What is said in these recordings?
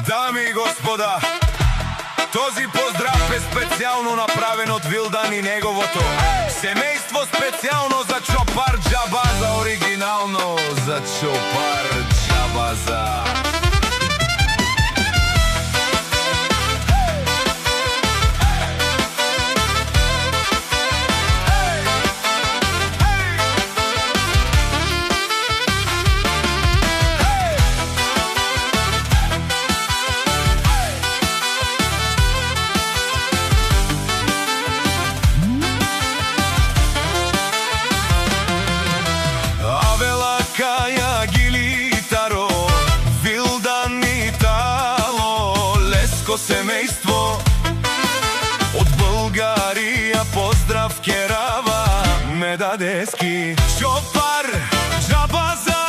Дами и господа, този поздрав е специално направен от Вилдан и неговото семейство, специално за Чопар Джабаза, оригинално за Чопар Джабаза. Семейство от България, поздрав Керава, Медадески, Чопар Джабаза,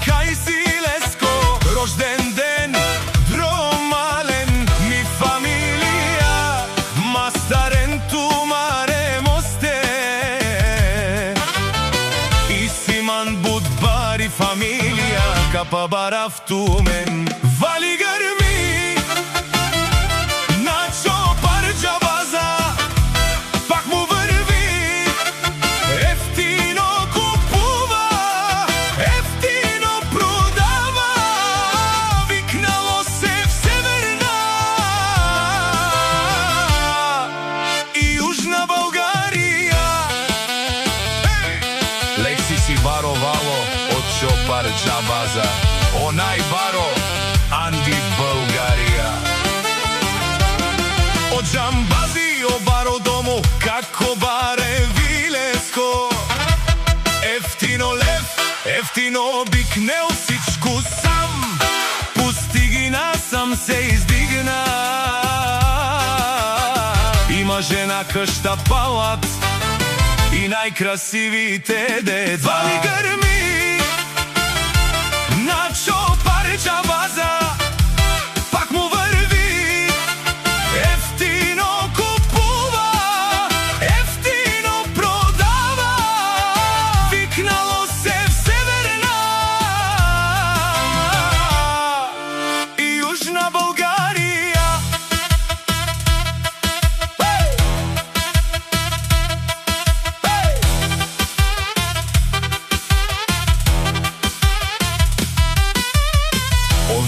кај си Леско, рожден ден дромален, ми фамилија, мастарен тумаре мосте, и Симан Будбари фамилија, капа барав тумен, вали гърми. Варовало от Чопар Джабаза, онај баро Анди Българија. Од Джамбази о баро дому, како баре Вилеско, ефтино лев, ефтино бикнел всичко сам, пусти насам се издигна. Има жена, къща, палат и најкрасивите деца. Вали гърми на Чопар Джабаза, пак му върви, ефтино купува, ефтино продава, викнало се в Северна и Южна България.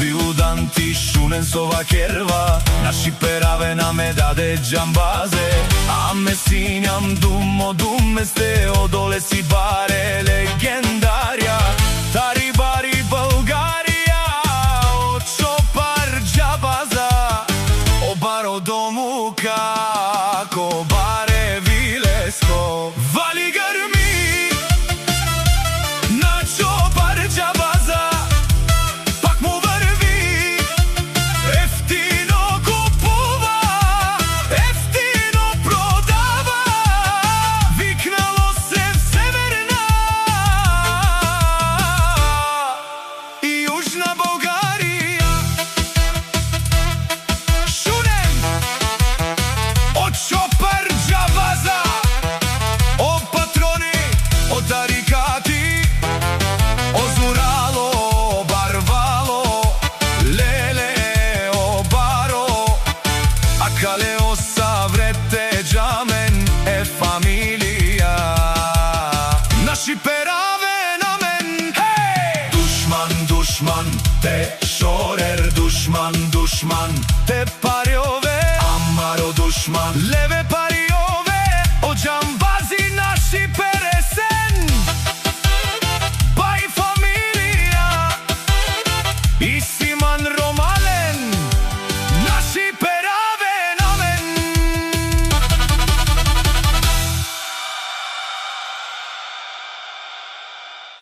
Вилдан ти шунен сова керва, наши перавена ме даде Джамбазе, а ме синям думе сте, одоле си баре легендарија, тари бари Българија, од Чопар Джабаза, о баро дому како баре Вилеско, вали гърми на Чопар Джабаза, Калео саврете джамен е фамилија, наши пераве на мен. Душман, душман, те шорер, душман, душман, те парјове, амаро душман, леве